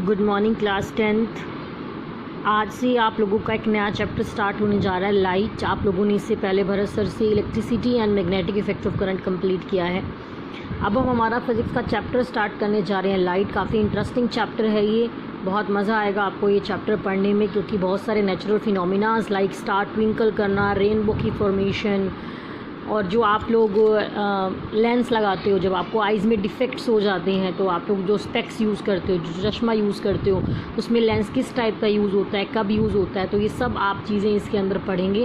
Good morning class 10th। आज से आप लोगों का एक नया चैप्टर स्टार्ट होने जा रहा है, लाइट। आप लोगों ने इससे पहले भरत सर से electricity and magnetic effect of current complete किया है। अब हम हमारा फिजिक्स का चैप्टर स्टार्ट करने जा रहे हैं, लाइट। काफ़ी इंटरेस्टिंग चैप्टर है ये, बहुत मज़ा आएगा आपको ये चैप्टर पढ़ने में, क्योंकि बहुत सारे natural phenomenas like star twinkle करना, रेनबो की फॉर्मेशन, और जो आप लोग लेंस लगाते हो, जब आपको आइज़ में डिफेक्ट्स हो जाते हैं तो आप लोग जो स्पेक्स यूज़ करते हो, जो चश्मा यूज़ करते हो, उसमें लेंस किस टाइप का यूज़ होता है, कब यूज़ होता है, तो ये सब आप चीज़ें इसके अंदर पढ़ेंगे।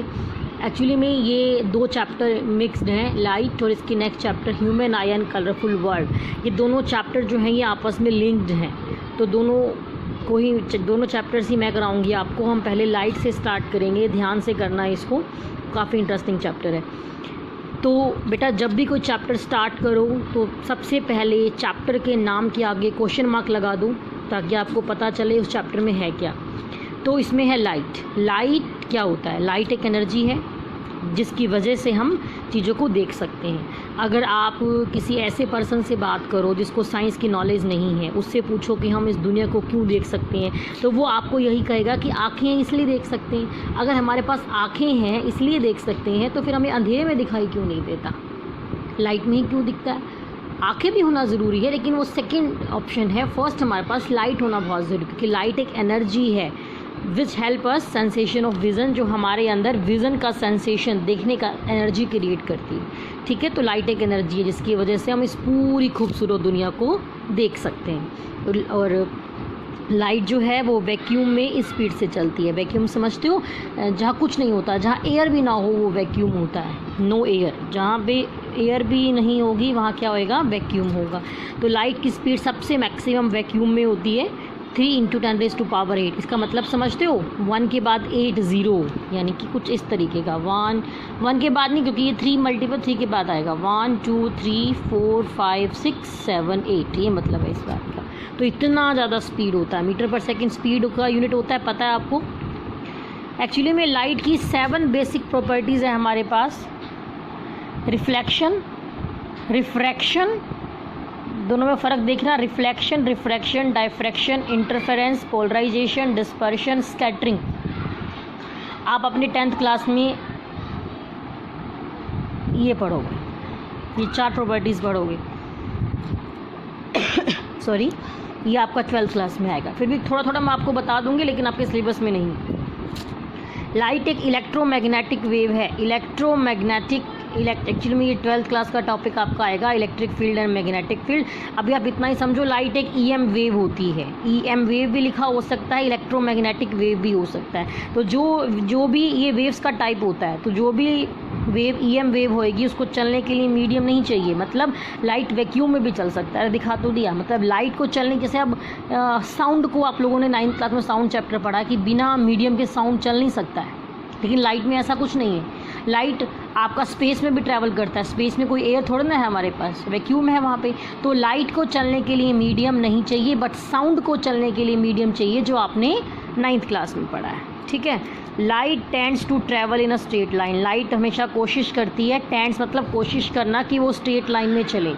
एक्चुअली में ये दो चैप्टर मिक्स्ड हैं, लाइट और इसके next chapter human I and colourful world. ये दोनों चैप्टर जो हैं ये आपस में लिंक्ड हैं, तो दोनों चैप्टर्स ही मैं कराऊंगी आपको। हम पहले लाइट से स्टार्ट करेंगे, ध्यान से करना है इसको, काफ़ी इंटरेस्टिंग चैप्टर है। तो बेटा जब भी कोई चैप्टर स्टार्ट करो तो सबसे पहले चैप्टर के नाम के आगे क्वेश्चन मार्क लगा दो, ताकि आपको पता चले उस चैप्टर में है क्या। तो इसमें है लाइट। लाइट क्या होता है? लाइट एक एनर्जी है जिसकी वजह से हम चीज़ों को देख सकते हैं। अगर आप किसी ऐसे पर्सन से बात करो जिसको साइंस की नॉलेज नहीं है, उससे पूछो कि हम इस दुनिया को क्यों देख सकते हैं, तो वो आपको यही कहेगा कि आँखें इसलिए देख सकते हैं। अगर हमारे पास आँखें हैं इसलिए देख सकते हैं, तो फिर हमें अंधेरे में दिखाई क्यों नहीं देता, लाइट में ही क्यों दिखता है? आँखें भी होना ज़रूरी है, लेकिन वो सेकेंड ऑप्शन है। फर्स्ट हमारे पास लाइट होना बहुत ज़रूरी, क्योंकि लाइट एक एनर्जी है which help us sensation of vision, जो हमारे अंदर विज़न का सेंसेशन, देखने का एनर्जी क्रिएट करती है। ठीक है, तो लाइट एक एनर्जी है जिसकी वजह से हम इस पूरी खूबसूरत दुनिया को देख सकते हैं। और लाइट जो है वो वैक्यूम में स्पीड से चलती है। वैक्यूम समझते हो? जहाँ कुछ नहीं होता, जहाँ एयर भी ना हो वो वैक्यूम होता है, नो एयर। जहाँ पे एयर भी नहीं होगी वहाँ क्या होएगा? वैक्यूम होगा। तो लाइट की स्पीड सबसे मैक्सिमम वैक्यूम में होती है 3 × 10⁸ इसका मतलब समझते हो? 1 के बाद 8 0, यानी कि कुछ इस तरीके का। 1 के बाद नहीं, क्योंकि ये 3 × 3 के बाद आएगा। 1 2 3 4 5 6 7 8, ये मतलब है इस बात का। तो इतना ज़्यादा स्पीड होता है, मीटर पर सेकेंड स्पीड का यूनिट होता है, पता है आपको? एक्चुअली में लाइट की 7 बेसिक प्रॉपर्टीज़ है हमारे पास। रिफ्लेक्शन, रिफ्रैक्शन, दोनों में फ़र्क देखना। Reflection, refraction, diffraction, interference, polarisation, dispersion, scattering. आप अपनी 10th क्लास में ये पढ़ोगे, ये 4 प्रॉपर्टीज़ पढ़ोगे। सॉरी, ये आपका 12th क्लास में आएगा। फिर भी थोड़ा थोड़ा मैं आपको बता दूंगी, लेकिन आपके सिलेबस में नहीं। लाइट एक इलेक्ट्रोमैग्नेटिक वेव है। एक्चुअली में ये 12th क्लास का टॉपिक आपका आएगा, electric field and magnetic field. अभी आप इतना ही समझो, लाइट एक EM वेव होती है। EM वेव भी लिखा हो सकता है, इलेक्ट्रोमैग्नेटिक वेव भी हो सकता है। तो जो भी ये वेव्स का टाइप होता है, तो जो भी वेव EM वेव होएगी, उसको चलने के लिए मीडियम नहीं चाहिए। मतलब लाइट वैक्यूम में भी चल सकता है, दिखा तो दिया। मतलब लाइट को चलने, जैसे अब साउंड को आप लोगों ने 9th क्लास में साउंड चैप्टर पढ़ा कि बिना मीडियम के साउंड चल नहीं सकता है, लेकिन लाइट में ऐसा कुछ नहीं है। लाइट आपका स्पेस में भी ट्रैवल करता है। स्पेस में कोई एयर थोड़ा ना है हमारे पास, वैक्यूम है वहाँ पे। तो लाइट को चलने के लिए मीडियम नहीं चाहिए, बट साउंड को चलने के लिए मीडियम चाहिए, जो आपने 9th क्लास में पढ़ा है। ठीक है। Light tends to travel in a straight line. Light हमेशा कोशिश करती है, टेंड्स मतलब कोशिश करना, कि वो स्ट्रेट लाइन में चले।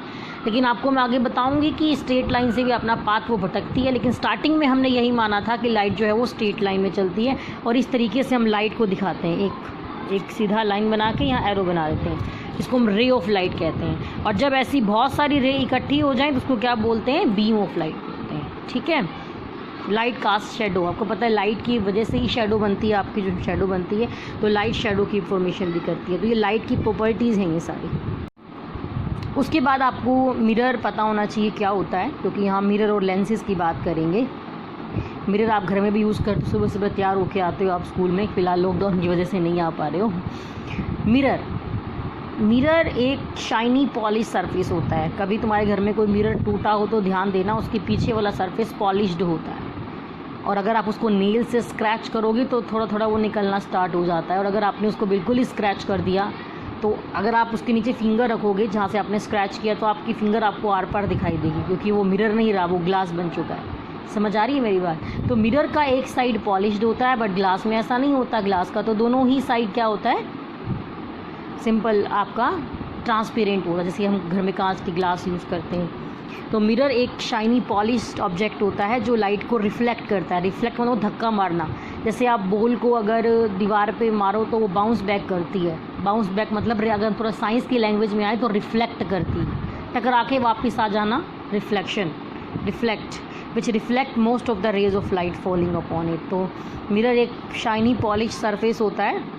लेकिन आपको मैं आगे बताऊंगी कि स्ट्रेट लाइन से भी अपना पाथ वो भटकती है, लेकिन स्टार्टिंग में हमने यही माना था कि लाइट जो है वो स्ट्रेट लाइन में चलती है। और इस तरीके से हम लाइट को दिखाते हैं, एक सीधा लाइन बना के यहाँ एरो बना देते हैं, इसको हम रे ऑफ लाइट कहते हैं। और जब ऐसी बहुत सारी रे इकट्ठी हो जाएं तो उसको क्या बोलते हैं? बीम ऑफ लाइट बोलते हैं। ठीक है। लाइट कास्ट शेडो, आपको पता है लाइट की वजह से ही शेडो बनती है, आपकी जो शेडो बनती है, तो लाइट शेडो की फॉर्मेशन भी करती है। तो ये लाइट की प्रॉपर्टीज़ हैं ये सारी। उसके बाद आपको मिरर पता होना चाहिए क्या होता है, क्योंकि यहाँ मिरर और लेंसेज की बात करेंगे। मिरर आप घर में भी यूज़ करते, सुबह सुबह तैयार होके आते हो आप स्कूल में, फ़िलहाल लॉकडाउन की वजह से नहीं आ पा रहे हो। मिरर एक शाइनी पॉलिश सरफेस होता है। कभी तुम्हारे घर में कोई मिरर टूटा हो तो ध्यान देना, उसके पीछे वाला सरफेस पॉलिश्ड होता है, और अगर आप उसको नेल से स्क्रैच करोगे तो थोड़ा थोड़ा वो निकलना स्टार्ट हो जाता है। और अगर आपने उसको बिल्कुल ही स्क्रैच कर दिया, तो अगर आप उसके नीचे फिंगर रखोगे जहाँ से आपने स्क्रैच किया, तो आपकी फिंगर आपको आर पार दिखाई देगी, क्योंकि वो मिरर नहीं रहा, वो ग्लास बन चुका है। समझ आ रही है मेरी बात? तो मिरर का एक साइड पॉलिश्ड होता है, बट ग्लास में ऐसा नहीं होता। ग्लास का तो दोनों ही साइड क्या होता है? सिंपल आपका ट्रांसपेरेंट होता है। जैसे हम घर में कांच की ग्लास यूज़ करते हैं, तो मिरर एक शाइनी पॉलिश्ड ऑब्जेक्ट होता है जो लाइट को रिफ्लेक्ट करता है। रिफ्लेक्ट मतलब धक्का मारना, जैसे आप बॉल को अगर दीवार पे मारो तो वो बाउंस बैक करती है। बाउंस बैक मतलब अगर थोड़ा साइंस की लैंग्वेज में आए तो रिफ्लेक्ट करती है, टकरा के वापस आ जाना, reflection, reflect, which reflect most of the rays of light falling upon it. तो मिरर एक शाइनी पॉलिश सरफेस होता है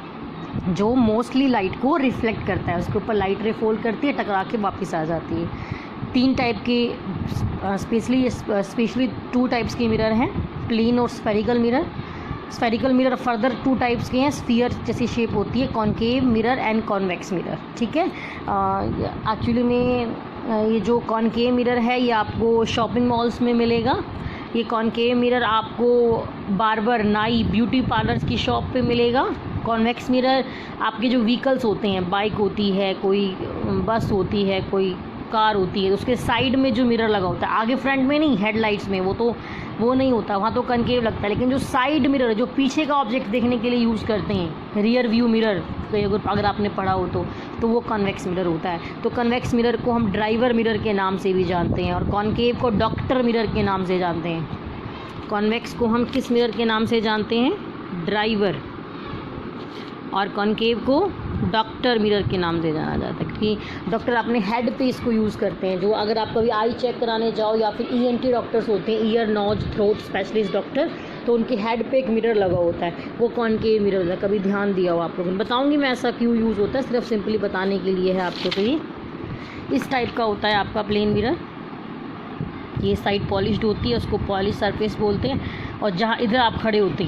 जो मोस्टली लाइट को रिफ्लेक्ट करता है, उसके ऊपर लाइट रे फॉल करती है, टकरा के वापस आ जाती है। 3 टाइप के स्पेशली 2 टाइप्स के मिरर हैं, प्लेन और spherical mirror. Spherical mirror further 2 types के हैं, स्फीयर जैसी शेप होती है, concave mirror and convex mirror. ठीक है, एक्चुअली में ये जो कॉनकेव मिरर है ये आपको शॉपिंग मॉल्स में मिलेगा। ये कॉनकेव मिरर आपको बार्बर, नाई, ब्यूटी पार्लर्स की शॉप पे मिलेगा। कॉन्वेक्स मिरर आपके जो व्हीकल्स होते हैं, बाइक होती है, कोई बस होती है, कोई कार होती है, तो उसके साइड में जो मिरर लगा होता है, आगे फ्रंट में नहीं, हेडलाइट्स में, वो नहीं होता, वहाँ तो कनकेव लगता है। लेकिन जो साइड मिरर है, जो पीछे का ऑब्जेक्ट देखने के लिए यूज़ करते हैं, रियर व्यू मिरर अगर आपने पढ़ा हो तो वो कन्वेक्स मिरर होता है। तो कन्वेक्स मिरर को हम ड्राइवर मिरर के नाम से भी जानते हैं और कॉनकेव को डॉक्टर मिरर के नाम से जानते हैं। कॉन्वेक्स को हम किस मिरर के नाम से जानते हैं? ड्राइवर, और कॉनकेव को डॉक्टर मिरर के नाम से जाना जाता है, क्योंकि डॉक्टर अपने हेड पे इसको यूज़ करते हैं। जो अगर आप कभी आई चेक कराने जाओ या फिर ENT डॉक्टर्स होते हैं, ear nose throat specialist doctor, तो उनके हेड पे एक मिरर लगा होता है, वो कॉनकेव मिरर होता है। कभी ध्यान दिया हो आप लोगों ने? बताऊँगी मैं ऐसा क्यों यूज़ होता है, सिर्फ सिंपली बताने के लिए है आपको। तो ये इस टाइप का होता है आपका प्लेन मिरर, ये साइड पॉलिश्ड होती है, उसको पॉलिश सरफेस बोलते हैं। और जहाँ इधर आप खड़े होते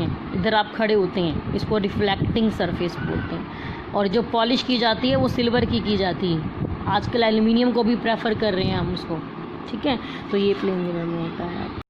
हैं, इसको रिफ्लेक्टिंग सरफेस बोलते हैं। और जो पॉलिश की जाती है वो सिल्वर की जाती है। आजकल एल्युमिनियम को भी प्रेफर कर रहे हैं हम उसको। ठीक है, तो ये प्लेन मिरर में होता है।